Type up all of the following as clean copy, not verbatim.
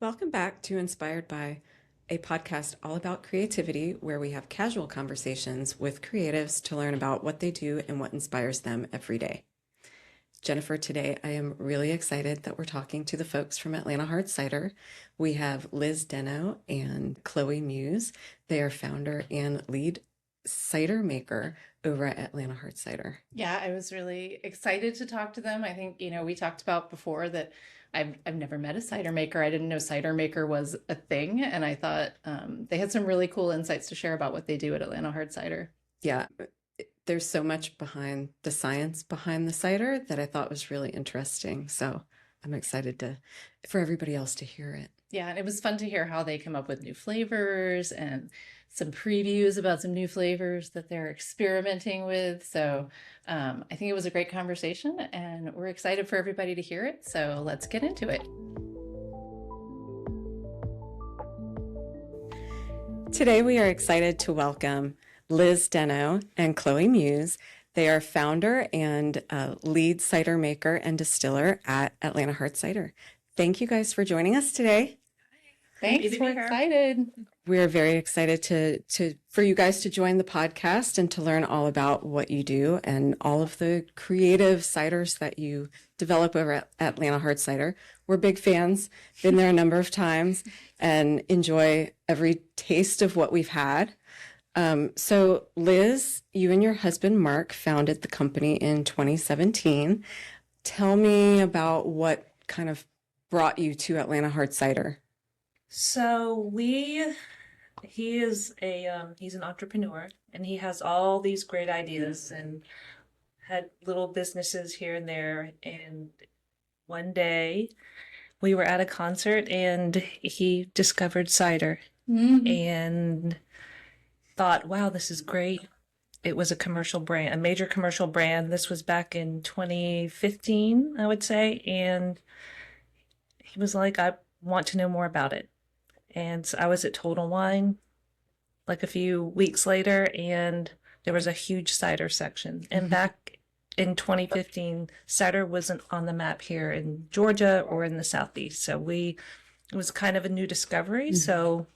Welcome back to Inspired By, a podcast all about creativity where we have casual conversations with creatives to learn about what they do and what inspires them every day. Jennifer, today I am really excited that we're talking to the folks from Atlanta Hard Cider. We have Liz Deno and Chloe Muse. They are founder and lead cider maker over at Atlanta Hard Cider. Yeah, I was really excited to talk to them. I think, we talked about before that I've never met a cider maker. I didn't know cider maker was a thing. And I thought they had some really cool insights to share about what they do at Atlanta Hard Cider. Yeah, there's so much behind the science behind the cider that I thought was really interesting. So I'm excited for everybody else to hear it. Yeah, and it was fun to hear how they come up with new flavors and some previews about some new flavors that they're experimenting with. So I think it was a great conversation and we're excited for everybody to hear it. So let's get into it. Today we are excited to welcome Liz Deno and Chloe Muse. They are founder and lead cider maker and distiller at Atlanta Hard Cider. Thank you guys for joining us today. Thanks, we're excited. We're very excited for you guys to join the podcast and to learn all about what you do and all of the creative ciders that you develop over at Atlanta Hard Cider. We're big fans, been there a number of times, and enjoy every taste of what we've had. So Liz, you and your husband Mark founded the company in 2017. Tell me about what kind of brought you to Atlanta Hard Cider. So he's an entrepreneur and he has all these great ideas and had little businesses here and there. And one day we were at a concert and he discovered cider and thought, wow, this is great. It was a commercial brand, a major commercial brand. This was back in 2015, I would say. And he was like, I want to know more about it. And so I was at Total Wine like a few weeks later, and there was a huge cider section. And back in 2015, cider wasn't on the map here in Georgia or in the Southeast. So it was kind of a new discovery. So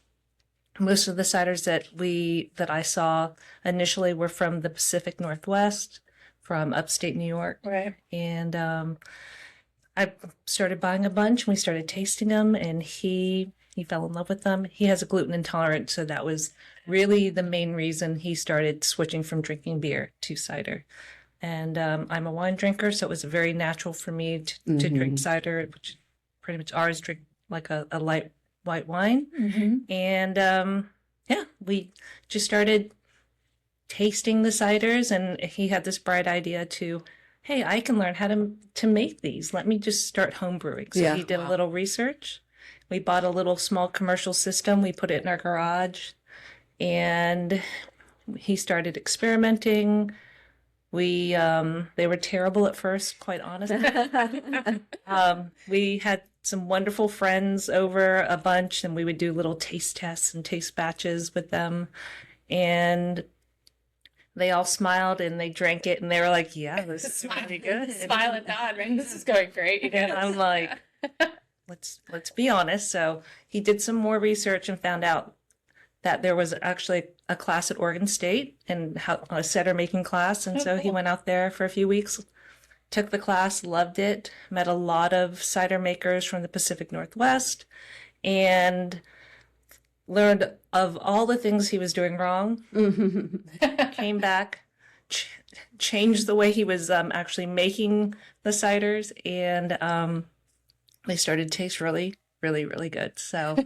most of the ciders that I saw initially were from the Pacific Northwest, from upstate New York. Right. And I started buying a bunch, and we started tasting them, and he fell in love with them. He has a gluten intolerance, so that was really the main reason he started switching from drinking beer to cider. And I'm a wine drinker, so it was very natural for me to drink cider, which pretty much ours drink like a light white wine. And we just started tasting the ciders, and he had this bright idea to, hey, I can learn how to make these. Let me just start home brewing. So he did a little research. We bought a little small commercial system. We put it in our garage, and he started experimenting. They were terrible at first, quite honestly. We had some wonderful friends over a bunch, and we would do little taste tests and taste batches with them. And they all smiled and they drank it, and they were like, yeah, this is really good. Smile and nod, right? This is going great. And I'm like, let's be honest. So he did some more research and found out that there was actually a class at Oregon State and a cider making class. And so he went out there for a few weeks, took the class, loved it, met a lot of cider makers from the Pacific Northwest, and learned of all the things he was doing wrong. Came back, changed the way he was actually making the ciders, and they started to taste really, really, really good. So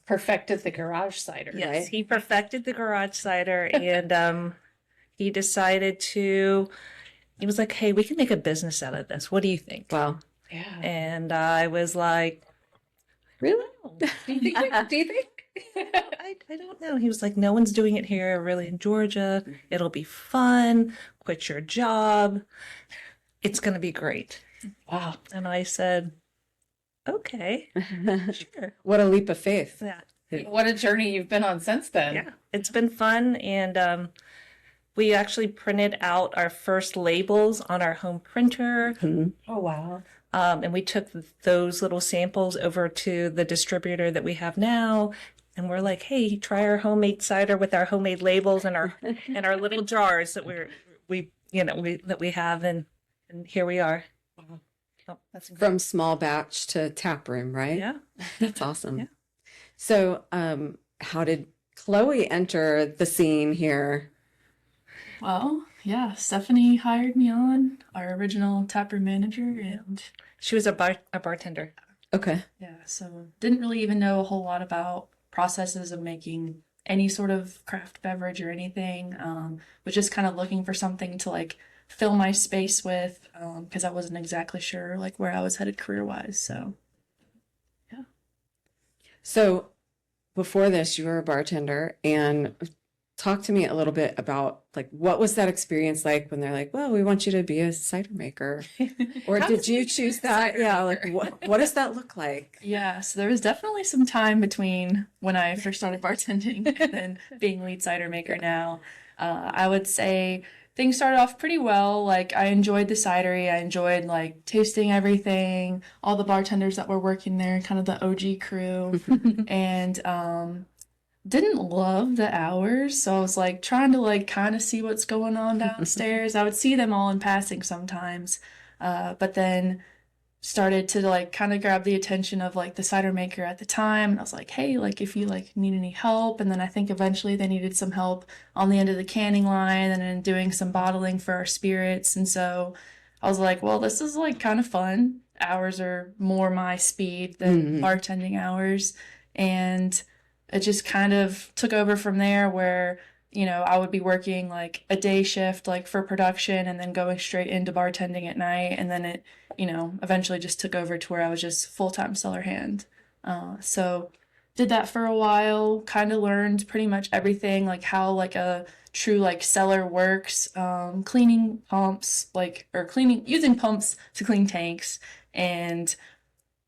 perfected the garage cider. yes, right? he perfected the garage cider, and he decided he was like, hey, we can make a business out of this. What do you think? Wow. Yeah. And I was like, Really? Do you think? I don't know. He was like, no one's doing it here really in Georgia. It'll be fun. Quit your job. It's going to be great. Wow. And I said, okay, sure. What a leap of faith. Yeah. What a journey you've been on since then. Yeah. It's been fun. And we actually printed out our first labels on our home printer. Oh, wow. And we took those little samples over to the distributor that we have now. And we're like, hey, try our homemade cider with our homemade labels and our little jars that we have, and here we are. Oh, that's incredible. From small batch to taproom, right? Yeah. That's awesome. Yeah. So, how did Chloe enter the scene here? Well, yeah, Stephanie hired me on, our original taproom manager, and She was a bartender. Okay. yeah, so didn't really even know a whole lot about processes of making any sort of craft beverage or anything. Was just kind of looking for something to like fill my space with, because I wasn't exactly sure like where I was headed career-wise. So So, before this, you were a bartender, and talk to me a little bit about like what was that experience like when they're like, "Well, we want you to be a cider maker," or How did does you it choose become a that? cider Yeah, maker? like what does that look like? yeah, so there was definitely some time between when I first started bartending and then being lead cider maker now. I would say things started off pretty well. Like I enjoyed the cidery. I enjoyed like tasting everything, all the bartenders that were working there, kind of the OG crew. And didn't love the hours, so I was like trying to like kind of see what's going on downstairs. I would see them all in passing sometimes, but then started to like kind of grab the attention of like the cider maker at the time, and I was like, hey, like if you like need any help. And then I think eventually they needed some help on the end of the canning line and then doing some bottling for our spirits. And so I was like, well, this is like kind of fun. Hours are more my speed than bartending hours. And it just kind of took over from there where, you know, I would be working like a day shift like for production and then going straight into bartending at night. And then it, you know, eventually just took over to where I was just full-time cellar hand. So did that for a while, kind of learned pretty much everything, like how like a true like cellar works, cleaning pumps, like, or cleaning, using pumps to clean tanks, and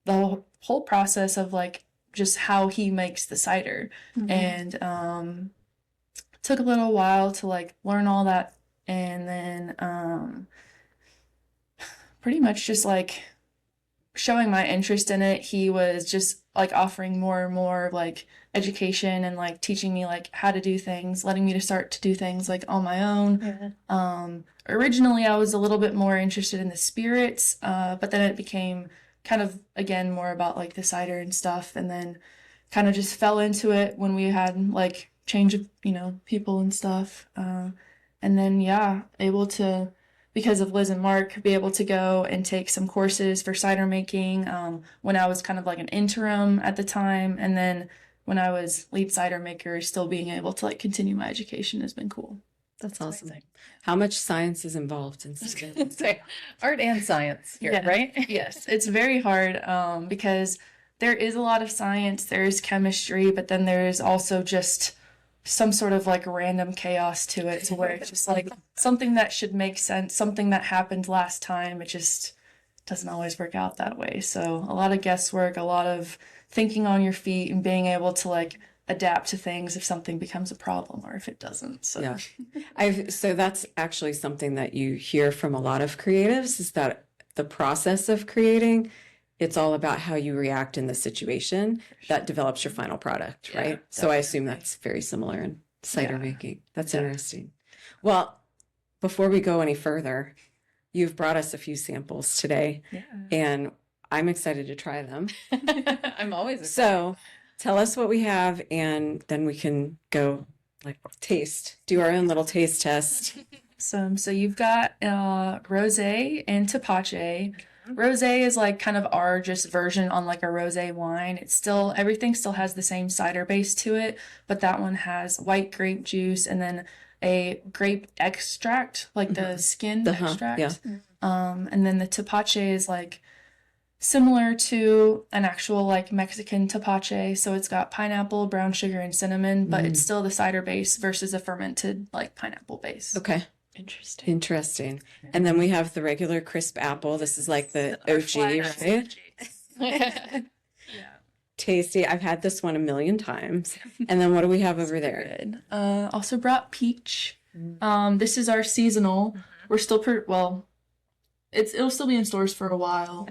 the whole process of like just how he makes the cider. And took a little while to like learn all that. And then pretty much just like showing my interest in it, he was just like offering more and more like education and like teaching me like how to do things, letting me to start to do things like on my own. Originally I was a little bit more interested in the spirits, but then it became kind of again more about like the cider and stuff, and then kind of just fell into it when we had like change of, you know, people and stuff. And then yeah, able to, because of Liz and Mark, be able to go and take some courses for cider making when I was kind of like an interim at the time, and then when I was lead cider maker, still being able to like continue my education has been cool. That's awesome. amazing. How much science is involved in cider? Say, art and science here, Yeah. right? Yes, it's very hard because there is a lot of science, there is chemistry, but then there is also just some sort of like random chaos to it, to where it's just like something that should make sense, something that happened last time, it just doesn't always work out that way. So a lot of guesswork, a lot of thinking on your feet and being able to like adapt to things if something becomes a problem or if it doesn't. So Yeah. So that's actually something that you hear from a lot of creatives, is that the process of creating, it's all about how you react in the situation that develops your final product, Yeah, right? So I assume definitely. that's very similar in cider Yeah. making. That's Yeah. interesting. Well, before we go any further, you've brought us a few samples today, yeah. and I'm excited to try them. I'm always excited. So tell us what we have, and then we can go like do our own little taste test. So you've got rosé and tepache. Rosé is like kind of our just version on like a rosé wine. It's still, everything still has the same cider base to it, but that one has white grape juice and then a grape extract, like the skin Uh-huh, extract. yeah. And then the tepache is like similar to an actual like Mexican tepache. So it's got pineapple, brown sugar, and cinnamon, but it's still the cider base versus a fermented like pineapple base. Okay. Interesting. Interesting. And then we have the regular crisp apple. This is like the OG, right? Yeah. Tasty. I've had this one a million times. And then what do we have over there? Good. Also brought peach. This is our seasonal. We're still it'll still be in stores for a while.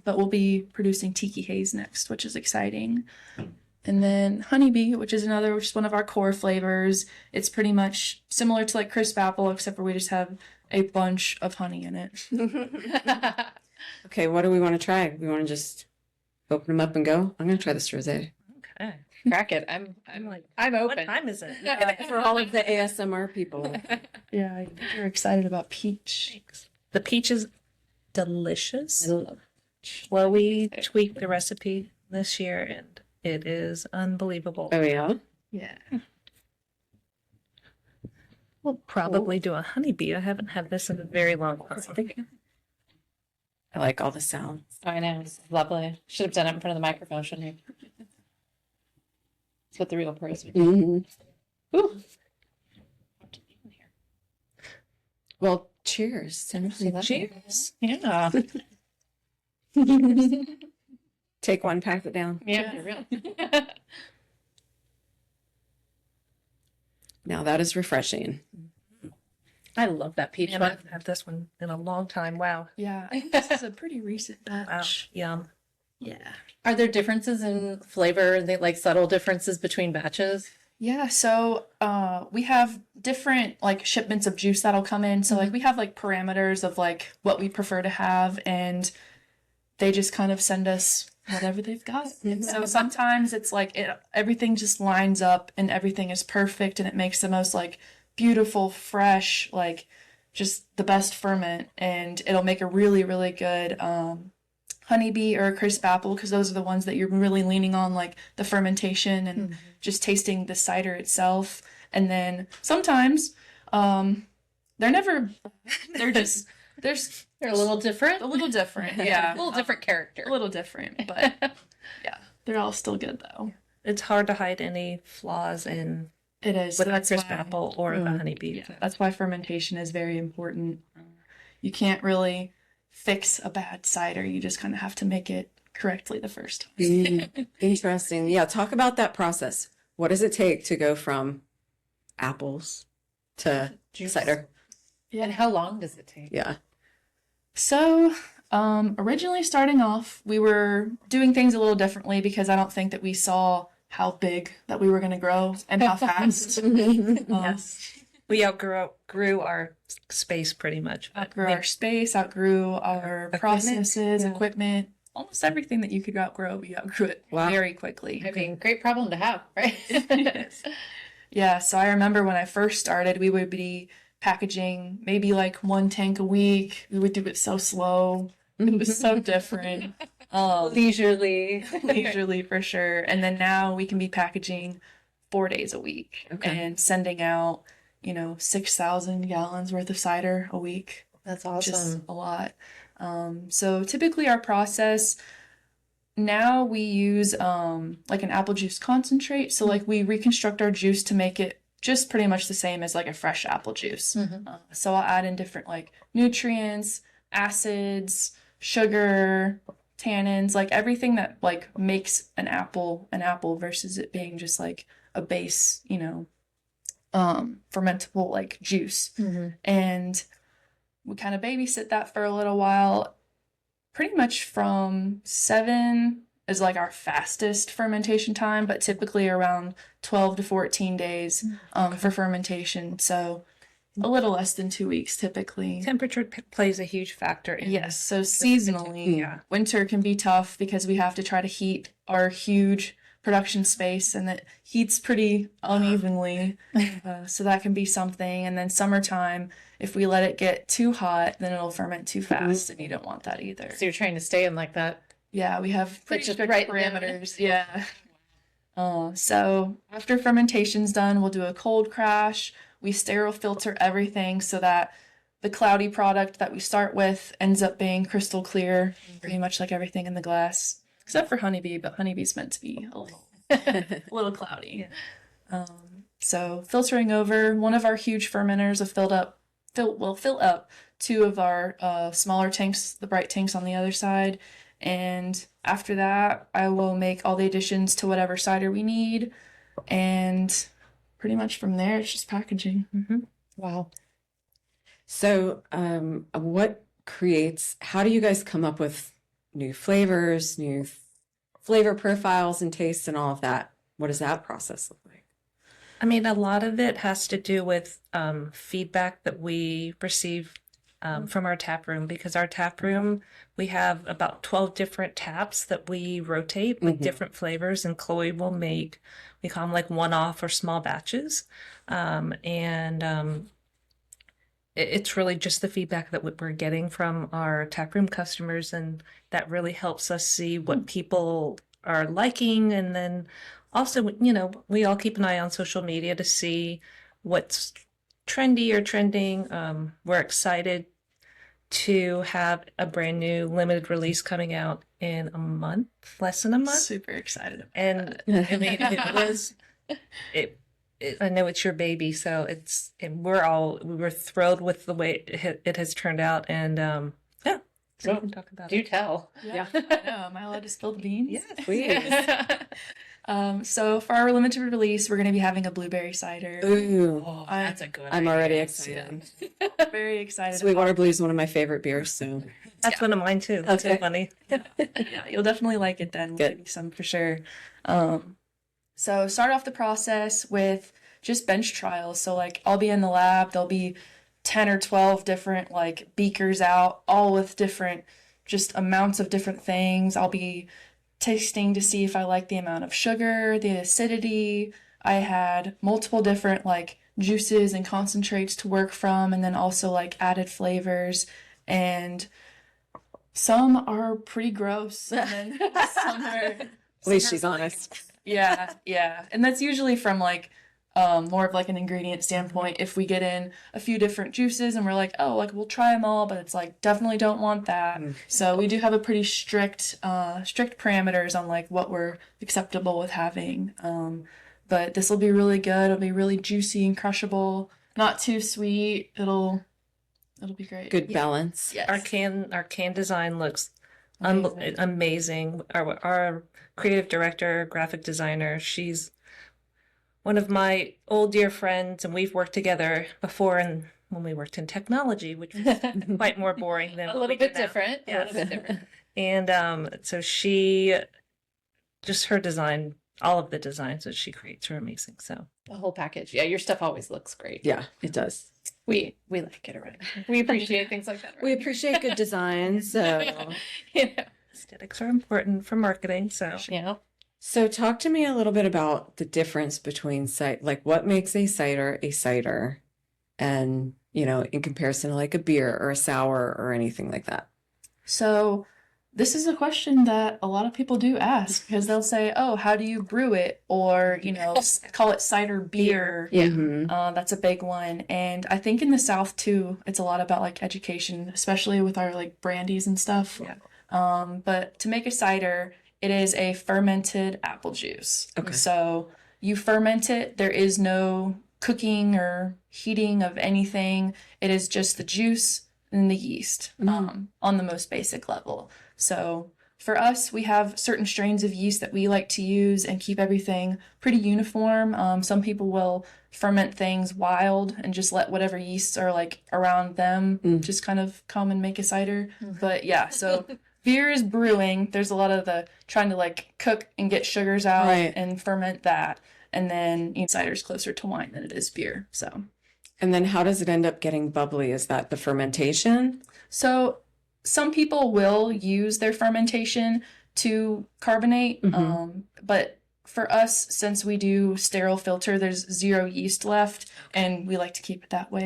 But we'll be producing Tiki Haze next, which is exciting. And then Honeybee, which is one of our core flavors. It's pretty much similar to like crisp apple, except for we just have a bunch of honey in it. Okay, what do we want to try? We want to just open them up and go? I'm going to try this rosé. Okay. Crack it. I'm What open. time is it? For all of the ASMR people. Yeah, I think you're excited about peach. The peach is delicious. I love Chloe tweaked the recipe this year, and it is unbelievable. Oh, yeah? Yeah. We'll probably do a honeybee. I haven't had this in a very long time. I like all the sounds. Oh, I know. It's lovely. Should have done it in front of the microphone, shouldn't you? That's what the real pros would do. Mm-hmm. Ooh. Well, cheers. Cheers. Yeah. Take one, pass it down. Yeah, for real. Now that is refreshing. I love that peach And one. I've had this one in a long time. Wow. Yeah, I think this is a pretty recent Wow. batch. Yum. Yeah. Are there differences in flavor? Like subtle differences between batches? Yeah, so we have different like shipments of juice that'll come in. So like we have like parameters of like what we prefer to have, and they just kind of send us whatever they've got. And so sometimes it's like everything just lines up and everything is perfect and it makes the most like beautiful, fresh, like just the best ferment, and it'll make a really, really good honeybee or a crisp apple, because those are the ones that you're really leaning on, like the fermentation and just tasting the cider itself. And then sometimes they're just They're a little different. a little different. Yeah. A little different character. A little different, but yeah, they're all still good though. It's hard to hide any flaws in It is. with a That's crisp why- apple or the honeybee. Yeah, that's why fermentation is very important. You can't really fix a bad cider. You just kind of have to make it correctly the first time. Interesting. Yeah, talk about that process. What does it take to go from apples to Juice. cider? And how long does it take? Yeah. So, originally starting off, we were doing things a little differently because I don't think that we saw how big that we were going to grow and how fast. Yes. We outgrew our space pretty much. Outgrew our space, outgrew our processes, equipment, almost everything that you could outgrow, we outgrew it Wow. very quickly. I mean, great problem to have, right? Yeah, so I remember when I first started, we would be packaging maybe like 1 tank a week. We would do it so slow. It was so different. Leisurely. Leisurely for sure. And then now we can be packaging 4 days a week and sending out, 6,000 gallons worth of cider a week. That's Just awesome. a lot. So typically our process now we use like an apple juice concentrate. So like we reconstruct our juice to make it just pretty much the same as like a fresh apple juice. So I'll add in different like nutrients, acids, sugar, tannins, like everything that like makes an apple versus it being just like a base, fermentable like juice. And we kind of babysit that for a little while. Pretty much from 7 is like our fastest fermentation time, but typically around 12 to 14 days for fermentation. So a little less than 2 weeks typically. Temperature plays a huge factor in Yes, so seasonally, winter can be tough because we have to try to heat our huge production space, and it heats pretty unevenly. So that can be something. And then summertime, if we let it get too hot, then it'll ferment too fast, and you don't want that either. So you're trying to stay in like that. Yeah, we have pretty just strict right parameters. Yeah. So after fermentation's done, we'll do a cold crash. We sterile filter everything so that the cloudy product that we start with ends up being crystal clear, pretty much like everything in the glass, except for honeybee. But honeybee's meant to be a little cloudy. So filtering over, one of our huge fermenters will fill up 2 of our smaller tanks, the bright tanks on the other side. And after that, I will make all the additions to whatever cider we need. And pretty much from there, it's just packaging. Wow. So, what creates, how do you guys come up with new flavors, new flavor profiles and tastes and all of that? What does that process look like? I mean, a lot of it has to do with feedback that we receive from our tap room, because our tap room, we have about 12 different taps that we rotate with different flavors, and Chloe will make, we call them like one-off or small batches. It's really just the feedback that we're getting from our taproom customers, and that really helps us see what people are liking. And then also, you know, we all keep an eye on social media to see what's trendy or trending. We're excited to have a brand new limited release coming out in a month, less than a month. Super excited about And I mean, it was, I know it's your baby, so we were thrilled with the way it has turned out, and yeah, so we can talk about Do it. tell. Yeah, I know. Am I allowed to spill the beans? Yes. Please. So for our limited release, we're going to be having a blueberry cider. Ooh, Oh, I- that's a good I'm idea. already excited. Very excited. Sweetwater Blue is one of my favorite beers, so That's one of mine too. That's so Okay. funny. Yeah, you'll definitely like it then. We'll Good. give you some for sure. So start off the process with just bench trials. So like I'll be in the lab, there'll be 10 or 12 different like beakers out, all with different just amounts of different things. I'll be tasting to see if I like the amount of sugar, the acidity. I had multiple different like juices and concentrates to work from, and then also like added flavors, and some are pretty gross, and then some are at least she's honest. yeah. And that's usually from like more of like an ingredient standpoint. If we get in a few different juices and we're like, oh, like we'll try them all, but it's like definitely don't want that. So we do have a pretty strict parameters on like what we're acceptable with having. But this will be really good. It'll be really juicy and crushable. Not too sweet. It'll be great. Good balance. Yes. Our can design looks Amazing. amazing. Our creative director, graphic designer, she's one of my old dear friends, and we've worked together before, and when we worked in technology, which was quite more boring than A what little we do bit now. different. Yes. A little bit different. And so she, just her design, all of the designs that she creates are amazing. So The whole package. Yeah, your stuff always looks great. Yeah, it does. We like it around. We appreciate things like that. We appreciate good design, so You know. aesthetics are important for marketing. So Yeah. so talk to me a little bit about the difference between like what makes a cider, and you know, in comparison to like a beer or a sour or anything like that. So this is a question that a lot of people do ask, because they'll say, oh, how do you brew it? Or, you know, call it cider beer. Mhm. That's a big one. And I think in the South too, it's a lot about like education, especially with our like brandies and stuff. Yeah. But to make a cider, it is a fermented apple juice. Okay. So you ferment it. There is no cooking or heating of anything. It is just the juice and the yeast on the most basic level. So for us, we have certain strains of yeast that we like to use and keep everything pretty uniform. Some people will ferment things wild and just let whatever yeasts are like around them just kind of come and make a cider. But yeah, so beer is brewing. There's a lot of the trying to like cook and get sugars out Right. and ferment that. And then cider's closer to wine than it is beer. So And then how does it end up getting bubbly? Is that the fermentation? So some people will use their fermentation to carbonate, but for us, since we do sterile filter, there's zero yeast left, and we like to keep it that way.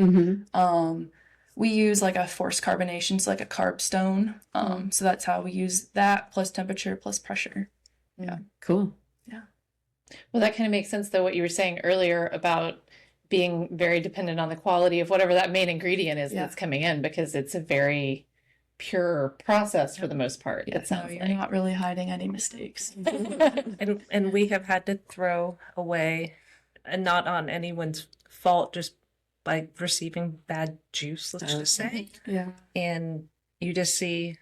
We use like a forced carbonation, so like a carb stone. So that's how we use that, plus temperature, plus pressure. Cool. Well, that kind of makes sense, though, what you were saying earlier about being very dependent on the quality of whatever that main ingredient is that's coming in, because it's a very pure process for the most part. Yeah, It sounds you're like. not really hiding any mistakes. and we have had to throw away, and not on anyone's fault, just by receiving bad juice, let's just say. Yeah. And you just see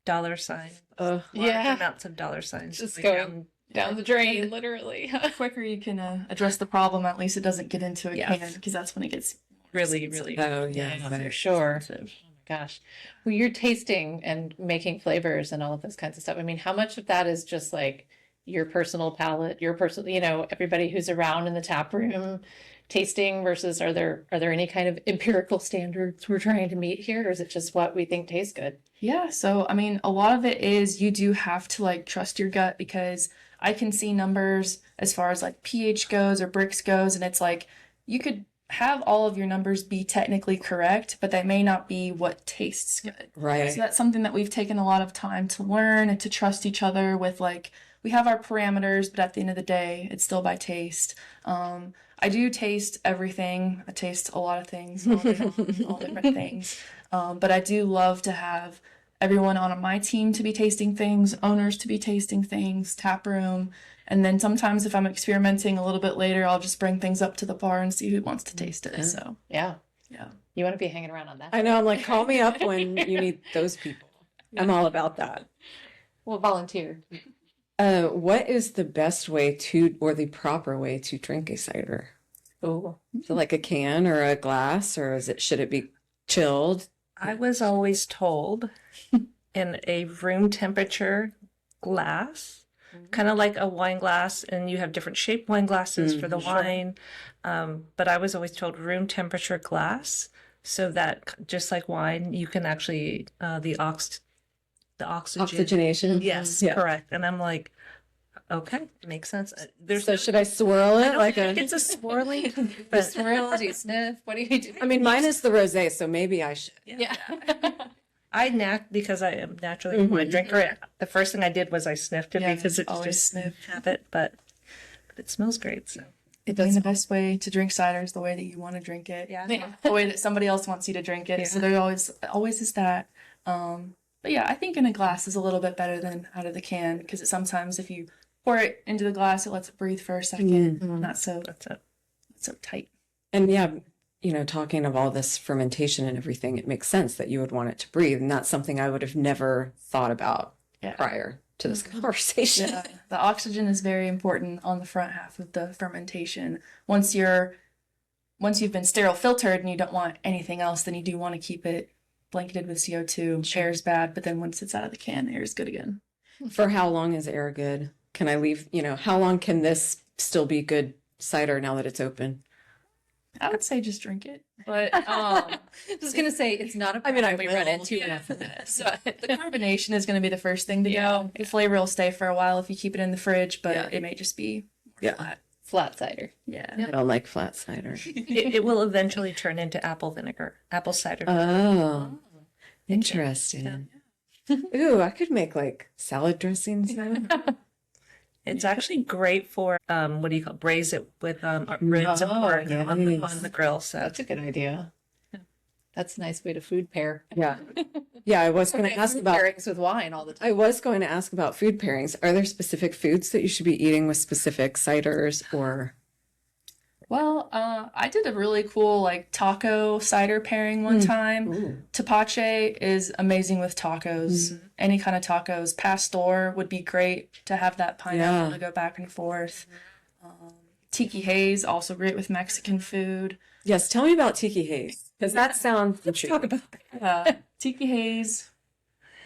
dollar sign, Uh, large Yeah. amounts of dollar signs Just going Down the drain, literally. The quicker you can address the problem, at least it doesn't get into a Yeah. can, because that's when it gets really, really. oh yeah. For sure. expensive. gosh. Well, you're tasting and making flavors and all of this kinds of stuff. I mean, how much of that is just like your personal palate, your personal, everybody who's around in the tap room tasting versus are there any kind of empirical standards we're trying to meet here, or is it just what we think tastes good? Yeah, so I mean, a lot of it is you do have to like trust your gut, because I can see numbers as far as like pH goes or Brix goes, and it's like you could have all of your numbers be technically correct, but they may not be what tastes good. Right. So that's something that we've taken a lot of time to learn and to trust each other with. Like, we have our parameters, but at the end of the day, it's still by taste. I do taste everything. I taste a lot of things, all day long, all different things. But I do love to have everyone on my team to be tasting things, owners to be tasting things, tap room. And then sometimes if I'm experimenting a little bit later, I'll just bring things up to the bar and see who wants to taste it. So, Yeah. yeah. You want to be hanging around on that. I know. I'm like, call me up when you need those people. I'm all about that. We'll volunteer. What is the best way to, or the proper way to drink a cider? Oh, Is it like a can or a glass, or should it be chilled? I was always told in a room temperature glass, kind of like a wine glass, and you have different shaped wine glasses for the wine. But I was always told room temperature glass, so that just like wine, you can actually the oxygen. Oxygenation. Yes, Yeah. correct. And I'm like, okay, makes sense. So should I swirl it like a? It's a swirling, the but swirl, do you sniff? What do you do? I mean, mine is the rosé, so maybe I should. Yeah. because I am naturally a wine drinker. The first thing I did was I sniffed it Yeah, because it's always just sniff. habit, but it smells great. So I mean, the best way to drink cider is the way that you want to drink it. yeah, The way that somebody else wants you to drink it. So there always is that. But yeah, I think in a glass is a little bit better than out of the can, because sometimes if you pour it into the glass, it lets it breathe for a second. Not so that's it. so tight. And yeah, talking of all this fermentation and everything, it makes sense that you would want it to breathe, and that's something I would have never thought about prior to this conversation. Yeah, the oxygen is very important on the front half of the fermentation. Once you've been sterile filtered and you don't want anything else, then you do want to keep it blanketed with CO2. Air is bad, but then once it's out of the can, air is good again. For how long is air good? Can I leave, how long can this still be good cider now that it's open? I would say just drink it, but Just gonna say it's not a I mean, I problem we run will. into enough of this. so the carbonation is going to be the first thing to go. The flavor will stay for a while if you keep it in the fridge, but it may just be flat. Flat cider. Yeah. I don't like flat cider. It will eventually turn into apple cider. Oh, interesting. Ooh, I could make like salad dressings. It's actually great for braise it with ribs and pork on the grill. So That's a good idea. That's a nice way to food pair. Yeah. Yeah, I was going to ask Food about pairings with wine all the time. I was going to ask about food pairings. Are there specific foods that you should be eating with specific ciders, or? Well, I did a really cool like taco cider pairing one time. Ooh. Tapache is amazing with tacos. Any kind of tacos. Pastor would be great to have that pineapple to go back and forth. Tiki Haze, also great with Mexican food. Yes, tell me about Tiki Haze, because that sounds. Let's talk about that. Tiki Haze,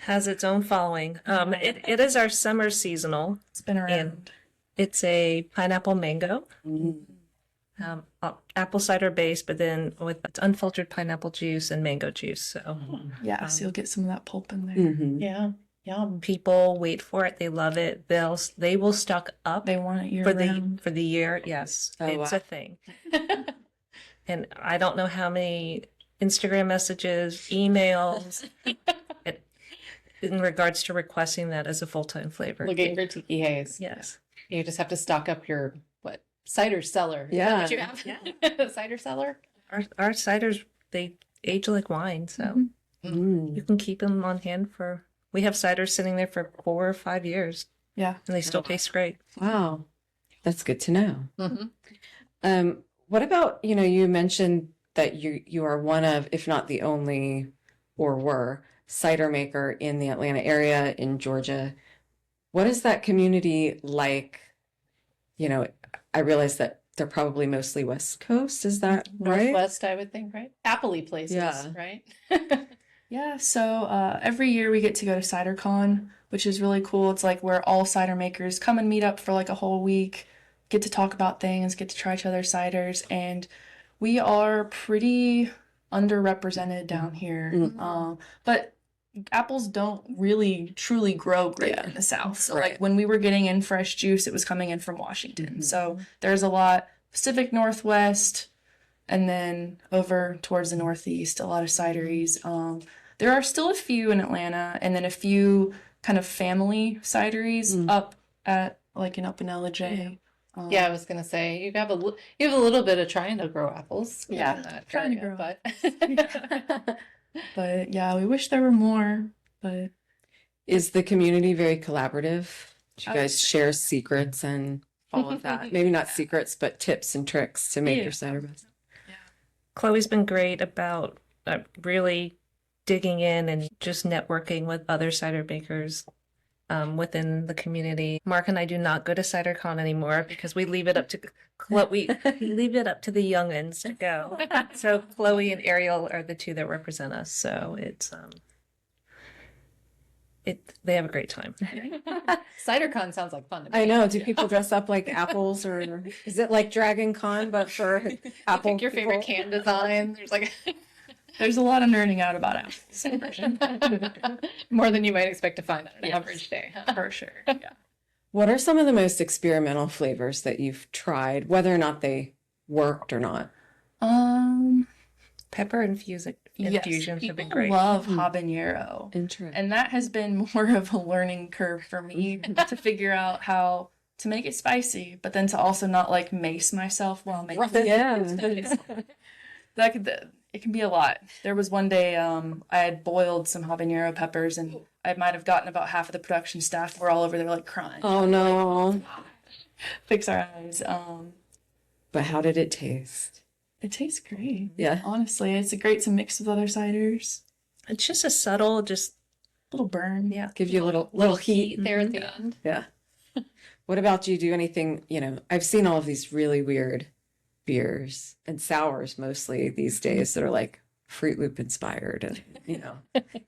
has its own following. It is our summer seasonal. it's been around. It's a pineapple mango. Apple cider base, but then with unfiltered pineapple juice and mango juice. So Yeah, so you'll get some of that pulp in there. Mhm. Yeah. Yum. people wait for it. They love it. They will stock up They want it year for round. the year. Yes, Oh, it's wow. a thing. And I don't know how many Instagram messages, emails, in regards to requesting that as a full-time flavor. Looking for Tiki Haze. Yes. You just have to stock up your cider cellar. Is that what you have? Cider cellar. Our ciders, they age like wine, so you can keep them on hand for. We have ciders sitting there for 4 or 5 years, Yeah. and they still taste great. Wow, that's good to know. Mm-hmm. What about, you mentioned that you are one of, if not the only, or were, cider maker in the Atlanta area in Georgia. What is that community like? I realize that they're probably mostly West Coast. Is that right? Northwest, I would think, right? Appley places, Yeah. right? Yeah, so every year we get to go to CiderCon, which is really cool. It's like where all cider makers come and meet up for like a whole week, get to talk about things, get to try each other's ciders, and we are pretty underrepresented down here. But apples don't really truly grow great Yeah. in the South. So Right. like when we were getting in fresh juice, it was coming in from Washington. So there's a lot Pacific Northwest, and then over towards the Northeast, a lot of cideries. There are still a few in Atlanta, and then a few kind of family cideries up at like up in LJ. Yeah, I was gonna say you have you have a little bit of trying to grow apples. Yeah, in that trying to area, grow. but But yeah, we wish there were more. But Is the community very collaborative? Do you I would guys share secrets and all of that? Maybe not secrets, but tips and tricks to make Yeah. your cider best. Chloe's been great about really digging in and just networking with other cider makers within the community. Mark and I do not go to CiderCon anymore because we leave it up to we leave it up to the youngins to go. So Chloe and Ariel are the two that represent us. So it's they have a great time. CiderCon sounds like fun to me. I know. Do people dress up like apples, or is it like Dragon Con but for apple? Pick your favorite people? can design. There's like there's a lot of nerding out about apples. more than you might expect to find on an average day. Huh? For sure. Yeah. What are some of the most experimental flavors that you've tried, whether or not they worked or not? Pepper infusions have been great. Love habanero. Interesting. And that has been more of a learning curve for me to figure out how to make it spicy, but then to also not like mace myself while making it. Yeah. It can be a lot. There was one day I had boiled some habanero peppers, and I might have gotten about half of the production staff were all over there like crying. Oh no. Fix our eyes. But how did it taste? It tastes great. Yeah. Honestly, it's great to mix with other ciders. It's just a subtle, just Little burn. yeah. Give you a little heat. there at the end. Yeah. What about you? Do anything, I've seen all of these really weird beers and sours mostly these days that are like Fruit Loop inspired and,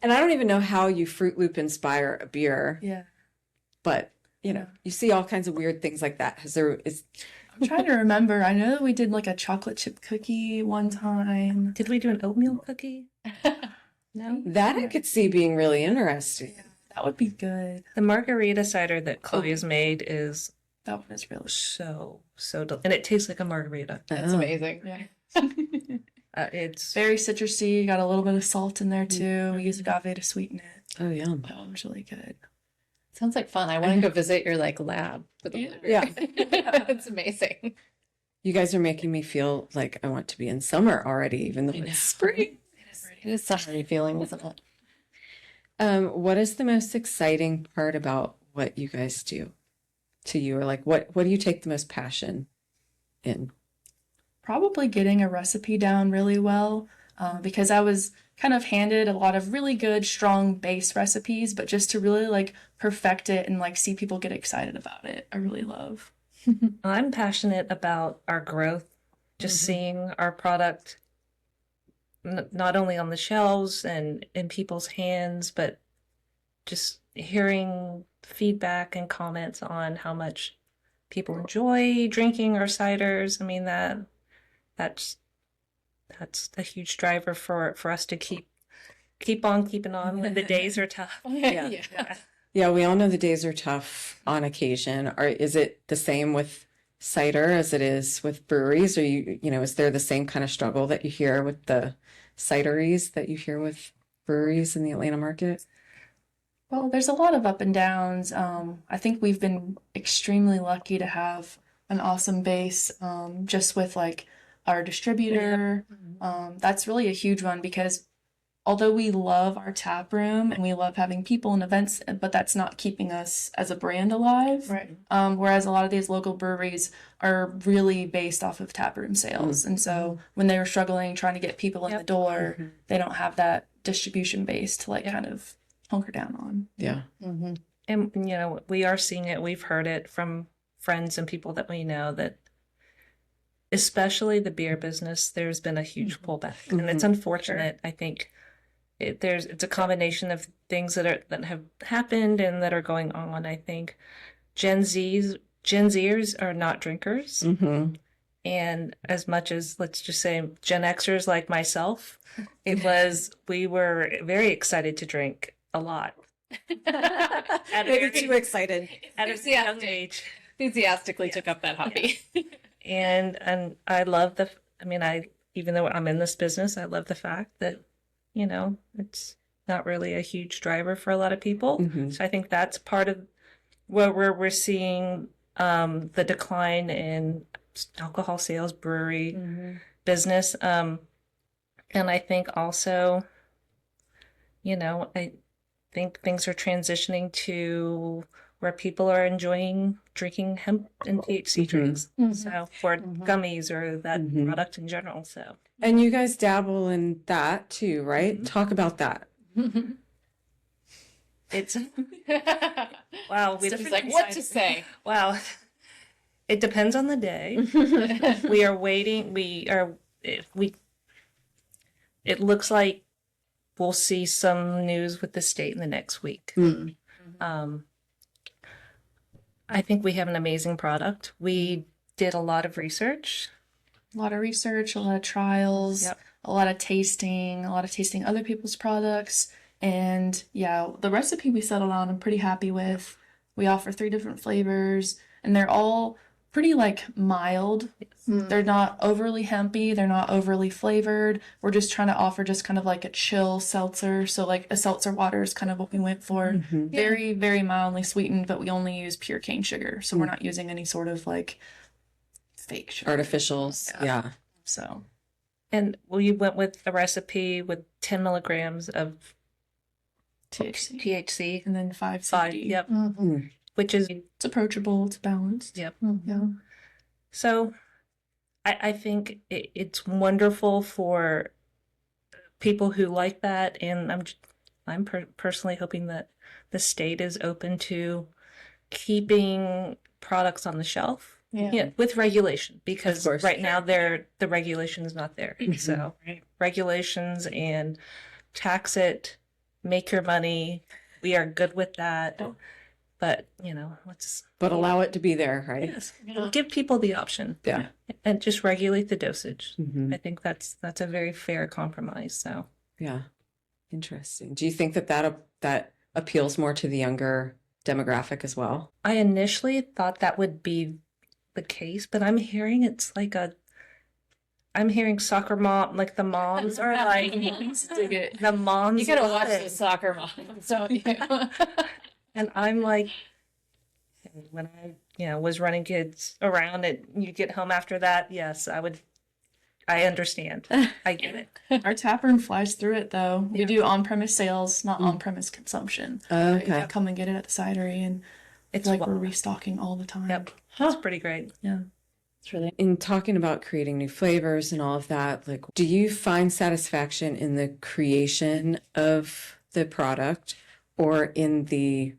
and I don't even know how you Fruit Loop inspire a beer, Yeah. but you see all kinds of weird things like that. I'm trying to remember. I know that we did like a chocolate chip cookie one time. Did we do an oatmeal cookie? No. that I could see being really interesting. That would be good. The margarita cider that Chloe has made is That one is really so and it tastes like a margarita. That's Oh. amazing. yeah. It's Very citrusy. Got a little bit of salt in there too. We use agave to sweeten it. Oh, yum. That one's really good. Sounds like fun. I want to go visit your like lab with the Yeah. it's amazing. You guys are making me feel like I want to be in summer already, even though it's spring. It is summery feeling, isn't it? What is the most exciting part about what you guys do to you? Or like, what do you take the most passion in? Probably getting a recipe down really well because I was kind of handed a lot of really good, strong base recipes, but just to really like perfect it and like see people get excited about it, I really love. I'm passionate about our growth, just seeing our product not only on the shelves and in people's hands, but just hearing feedback and comments on how much people enjoy drinking our ciders. I mean, that's a huge driver for us to keep on keeping on when the days are tough. Yeah. Yeah, we all know the days are tough on occasion. Or is it the same with cider as it is with breweries? Or is there the same kind of struggle that you hear with the cideries that you hear with breweries in the Atlanta market? Well, there's a lot of up and downs. I think we've been extremely lucky to have an awesome base just with like our distributor. That's really a huge one because although we love our tap room and we love having people and events, but that's not keeping us as a brand alive. Right. Whereas a lot of these local breweries are really based off of tap room sales. And so when they were struggling trying to get people in the door, they don't have that distribution base to like kind of hunker down on. Yeah. And we are seeing it. We've heard it from friends and people that we know that especially the beer business, there's been a huge pullback. And it's unfortunate. I think it's a combination of things that have happened and that are going on. I think Gen Zers are not drinkers. Mm-hmm. And as much as, let's just say, Gen Xers like myself, we were very excited to drink a lot. Maybe too excited. At a young age. Enthusiastically took up that hobby. And I love even though I'm in this business, I love the fact that, it's not really a huge driver for a lot of people. Mm-hmm. So I think that's part of where we're seeing the decline in alcohol sales, brewery business. And I think also, I think things are transitioning to where people are enjoying drinking hemp and THC drinks. So for gummies or that product in general. So. And you guys dabble in that too, right? Talk about that. It's wow. It's like what to say. Wow. It depends on the day. We are waiting. It looks like we'll see some news with the state in the next week. I think we have an amazing product. We did a lot of research. A lot of research, a lot of trials, Yep. a lot of tasting other people's products. And yeah, the recipe we settled on, I'm pretty happy with. We offer 3 different flavors, and they're all pretty mild. They're not overly hempy. They're not overly flavored. We're just trying to offer just kind of a chill seltzer. So a seltzer water is kind of what we went for. Very, very mildly sweetened, but we only use pure cane sugar. So we're not using any sort of fake sugar. Artificials. Yeah. So. And we went with a recipe with 10 milligrams of THC. And then 5 5, CBD. yep. Which is, It's approachable. It's balanced. yep. Yeah. So I think it's wonderful for people who like that. And I'm personally hoping that the state is open to keeping products on the shelf. Yeah, with regulation, because right now the regulation is not there. So regulations and tax it, make your money. We are good with that. But, let's... But allow it to be there, right? Yes. Give people the option. Yeah. And just regulate the dosage. I think that's a very fair compromise. So. Yeah. Interesting. Do you think that appeals more to the younger demographic as well? I initially thought that would be the case, but I'm hearing I'm hearing soccer mom, the moms are the moms. You gotta watch the soccer moms, don't you? And I'm when I was running kids around, you get home after that. Yes, I understand. I get it. Our tap room flies through it, though. We do on-premise sales, not on-premise consumption. Okay. Come and get it at the cidery, and it's we're restocking all the time. Yep, it's pretty great. Yeah. It's really In talking about creating new flavors and all of that, do you find satisfaction in the creation of the product or in the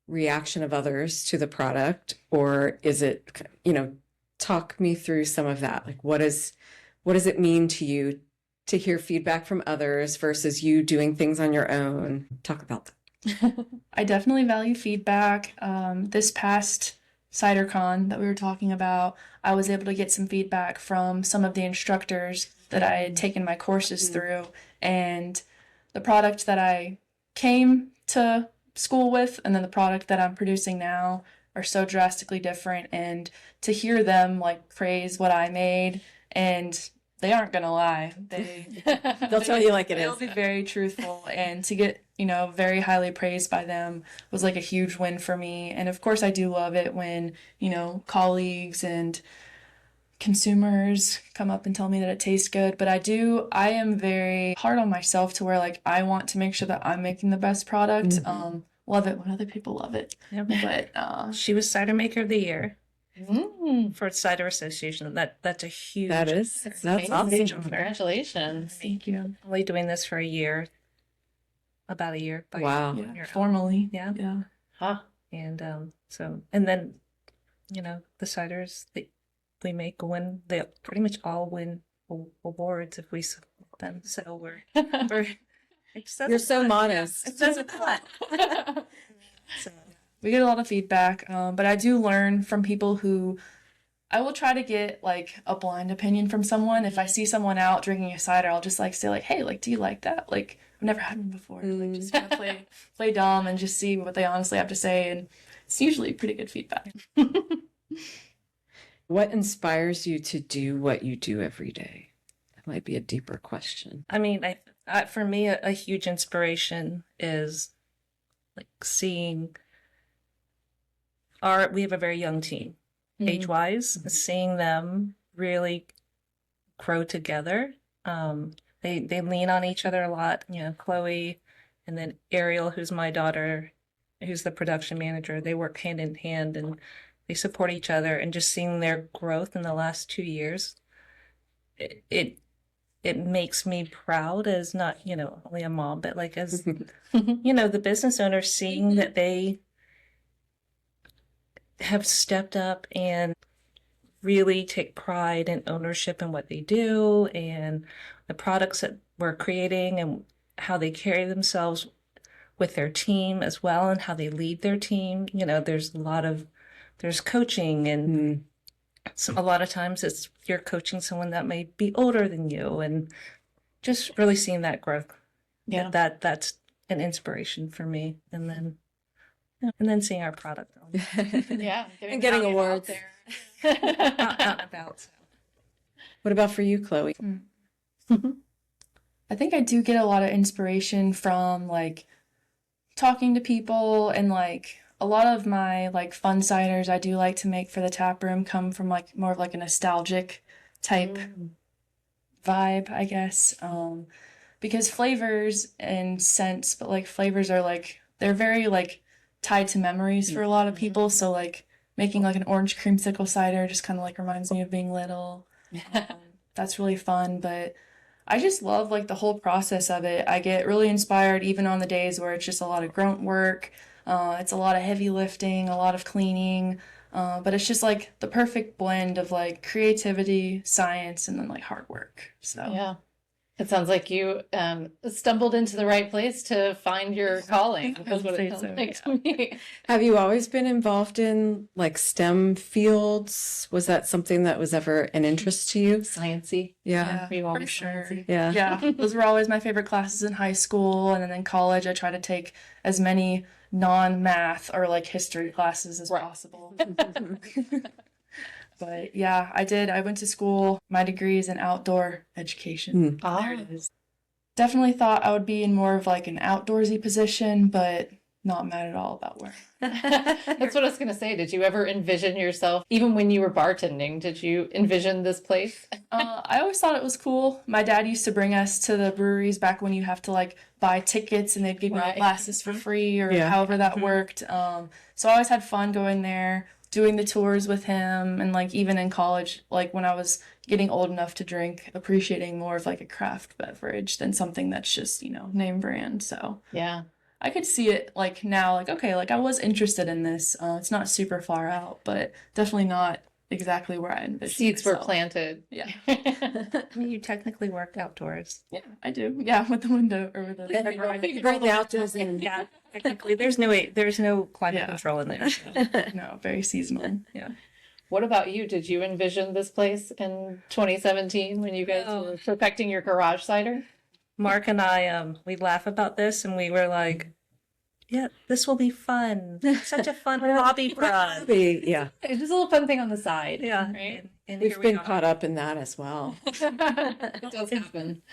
reaction of others to the product? Or is it, talk me through some of that. What does it mean to you to hear feedback from others versus you doing things on your own? Talk about that. I definitely value feedback. This past CiderCon that we were talking about, I was able to get some feedback from some of the instructors that I had taken my courses through, and the product that I came to school with and then the product that I'm producing now are so drastically different. And to hear them praise what I made, and they aren't gonna lie, They'll tell you like it they'll is. be very truthful, and to get very highly praised by them was a huge win for me. And of course I do love it when colleagues and consumers come up and tell me that it tastes good. But I am very hard on myself to where I want to make sure that I'm making the best product. Love it when other people love it. Yep. But She was Cidermaker of the Year for Cider Association. That's a huge. That's awesome. Congratulations. thank you. I'm only doing this for a year. About a year. Wow. Yeah, formally. Yeah. Yeah. Huh. And and then, the ciders that we make they pretty much all win awards if we submit them. So we're It says You're a so lot. modest. It says a lot. So, We get a lot of feedback, but I do learn from people who I will try to get like a blind opinion from someone. If I see someone out drinking a cider, I'll just like say like, "Hey, like, do you like that?" Like, I've never had one before. Like, just kind of play dumb and just see what they honestly have to say, and it's usually pretty good feedback. What inspires you to do what you do every day? That might be a deeper question. I mean, for me, a huge inspiration is like seeing we have a very young team, age-wise, seeing them really grow together. They lean on each other a lot. You know, Chloe and then Ariel, who's my daughter, who's the production manager, they work hand in hand and they support each other. And just seeing their growth in the last 2 years, it makes me proud as not, only a mom, but like as, the business owner, seeing that they have stepped up and really take pride and ownership in what they do and the products that we're creating and how they carry themselves with their team as well and how they lead their team. There's coaching and a lot of times you're coaching someone that may be older than you and just really seeing that growth. Yeah. That's an inspiration for me. And then seeing our product Yeah. And getting out awards. there. out and about. So. What about for you, Chloe? I think I do get a lot of inspiration from like talking to people, and like a lot of my like fun ciders I do like to make for the tap room come from like more of like a nostalgic type vibe, I guess. Because flavors and scents, but like flavors are like they're very like tied to memories for a lot of people. So like making like an orange creamsicle cider just kind of like reminds me of being little. That's really fun, but I just love like the whole process of it. I get really inspired even on the days where it's just a lot of grunt work. It's a lot of heavy lifting, a lot of cleaning, but it's just like the perfect blend of like creativity, science, and then like hard work. So Yeah. It sounds like you stumbled into the right place to find your calling. That's what it sounds like to me. Have you always been involved in like STEM fields? Was that something that was ever an interest to you? Sciencey. Yeah. Were you for always sure. sciencey? Yeah. Yeah, those were always my favorite classes in high school, and then in college I try to take as many non-math or like history classes as possible. But yeah, I did. I went to school. My degree is in outdoor education. There it is. Definitely thought I would be in more of like an outdoorsy position, but not mad at all about where. That's what I was going to say. Did you ever envision yourself, even when you were bartending, did you envision this place? I always thought it was cool. My dad used to bring us to the breweries back when you have to like buy tickets and they'd give you Right. glasses for free or Yeah. however that worked. So I always had fun going there, doing the tours with him, and like even in college, like when I was getting old enough to drink, appreciating more of like a craft beverage than something that's just, name brand. So Yeah. I could see it like now, like, okay, like I was interested in this. It's not super far out, but definitely not exactly where I envisioned Seeds were myself. planted. Yeah. I mean, you technically work outdoors. Yeah, I do. Yeah, with the window or with the You can bring the outdoors in. Yeah, technically, there's no climate Yeah. control in there. no, very seasonal. Yeah. What about you? Did you envision this place in 2017 when you guys Oh. were perfecting your garage cider? Mark and I, we laugh about this, and we were like, "Yeah, this will be fun. Such a fun hobby for us." Yeah. It's just a little fun thing on the side. Yeah, Right? and We've here we been are. caught up in that as well. It does happen.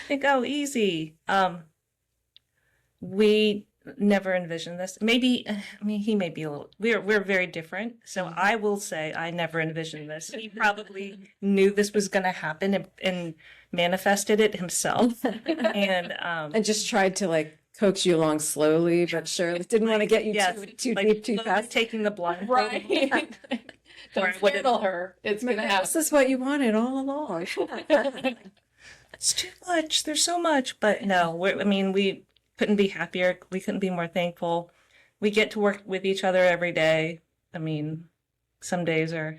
Think, oh, easy. We never envisioned this. Maybe, I mean, he may be a little. We're very different. So I will say I never envisioned this. He probably knew this was going to happen and manifested it himself. And And just tried to like coax you along slowly, but sure, didn't want to get you yes, too like, deep, too slowly fast. taking the blind. Right. Or Don't what it- startle her. It's going to happen. This is what you wanted all along. It's too much. There's so much. But no, we couldn't be happier. We couldn't be more thankful. We get to work with each other every day. I mean, some days are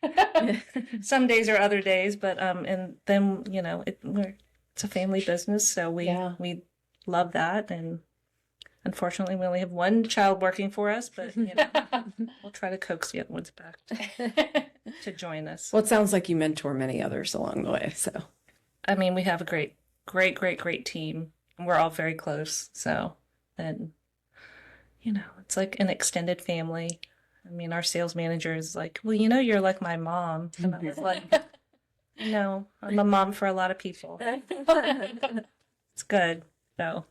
other days, but and then it's a family business, so we love that. And unfortunately, we only have one child working for us, but we'll try to coax the other ones back to join us. Well, it sounds like you mentor many others along the way. So, I mean, we have a great team. We're all very close. So, and it's like an extended family. I mean, our sales manager is like, well, you're like my mom. And I was like, I'm a mom for a lot of people. It's good. So,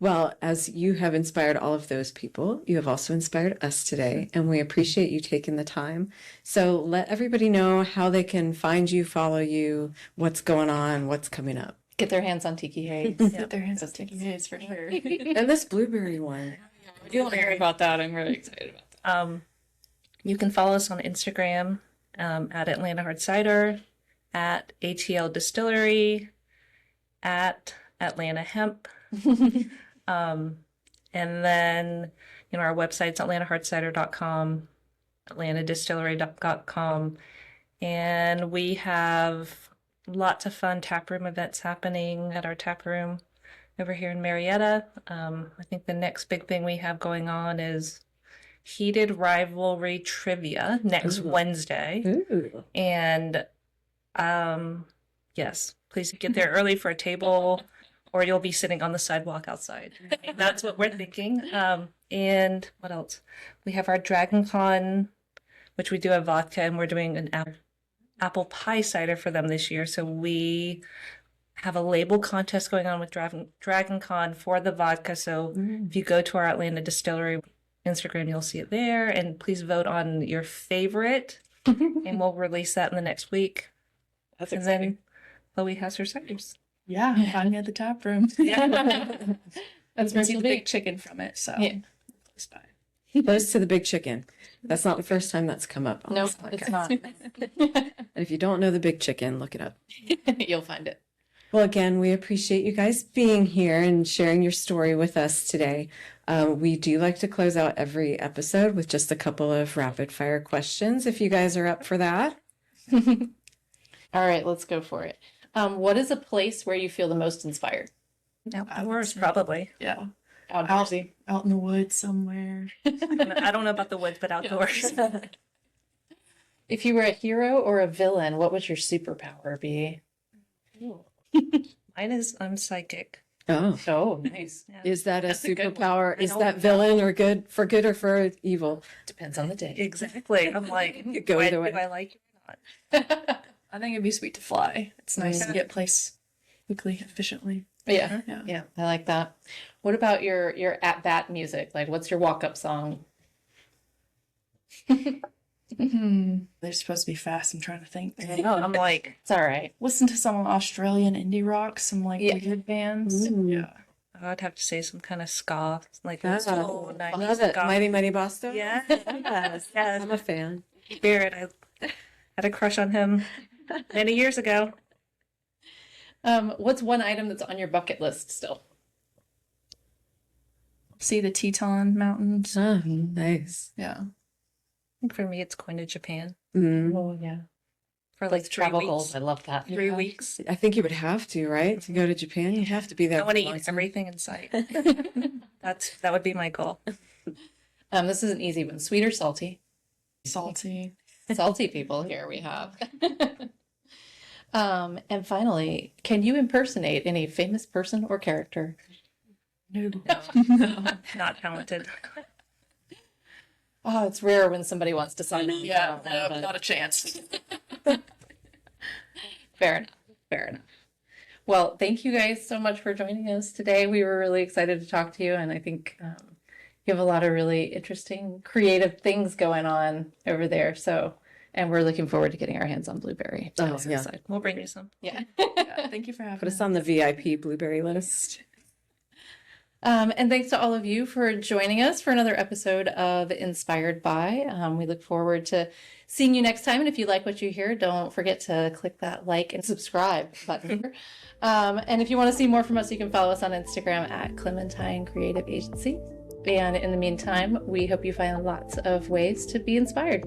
well, as you have inspired all of those people, you have also inspired us today, and we appreciate you taking the time. So let everybody know how they can find you, follow you, what's going on, what's coming up. Get their hands on Tiki Haze. Get their hands on Tiki Haze for sure. And this blueberry one. I want to hear about that. I'm really excited about that. You can follow us on Instagram at Atlanta Hard Cider, at ATL Distillery, at Atlanta Hemp. And then, our website's atlantahardcider.com, atlantadistillery.com. And we have lots of fun taproom events happening at our taproom over here in Marietta. I think the next big thing we have going on is Heated Rivalry Trivia next Wednesday. Ooh. And yes, please get there early for a table, or you'll be sitting on the sidewalk outside. That's what we're thinking. And what else? We have our Dragon Con, which we do have vodka, and we're doing an apple pie cider for them this year. So we have a label contest going on with Dragon Con for the vodka. So if you go to our Atlanta Distillery Instagram, you'll see it there. And please vote on your favorite, and we'll release that in the next week. That's and exciting. then Chloe has her ciders. Yeah, find me at the tap room. That's You where see she'll the be. big chicken from it, so Yeah. close by. Close to the big chicken. That's not the first time that's come up. On No, this podcast. it's not. And if you don't know the big chicken, look it up. You'll find it. Well, again, we appreciate you guys being here and sharing your story with us today. We do like to close out every episode with just a couple of rapid fire questions, if you guys are up for that. All right, let's go for it. What is a place where you feel the most inspired? Outdoors, probably. Yeah, Outdoorsy. out in the woods somewhere. I don't know about the woods, but outdoors. If you were a hero or a villain, what would your superpower be? Mine is I'm psychic. Oh, Oh, nice. is that a That's a good one. superpower? Is I that don't villain or good for or evil? Depends on the day. Exactly. I'm like, Could go either way. do I like it or not? I think it'd be sweet to fly. It's nice Yeah. to get place quickly, efficiently. Yeah, Yeah. yeah, I like that. What about your at bat music? Like, what's your walk up song? They're supposed to be fast. I'm trying to think. No, I'm like, It's all right. Listen to some Australian indie rock, some like Yeah. weird bands. Ooh. Yeah. I'd have to say some kind of ska, like Ah, old I 90s love it. ska. Mighty Mighty Boston? Yes, yes. I'm a fan. Barrett, I had a crush on him many years ago. What's one item that's on your bucket list still? See the Teton Mountains. Oh, nice. Yeah. I think for me, it's going to Japan Mm. Oh yeah, for like like 3 travel weeks. goals. I love that. 3 Yeah. weeks. I think you would have to, right? To go to Japan, you have to be there. I want to for a long eat time. everything in sight. That would be my goal. This is an easy one. Sweet or salty? Salty. Salty people here we have. And finally, can you impersonate any famous person or character? No. No, not talented. Oh, it's rare when somebody wants to sign on. Yeah, but- no, not a chance. Fair enough. Fair enough. Well, thank you guys so much for joining us today. We were really excited to talk to you, and I think you have a lot of really interesting, creative things going on over there. So, and we're looking forward to getting our hands on blueberry. Oh, That's yeah. exciting. We'll bring you some. Yeah. Yeah, thank you for having Put us on the VIP blueberry list. And thanks to all of you for joining us for another episode of Inspired By. We look forward to seeing you next time. And if you like what you hear, don't forget to click that like and subscribe button. And if you want to see more from us, you can follow us on Instagram at Clementine Creative Agency. And in the meantime, we hope you find lots of ways to be inspired.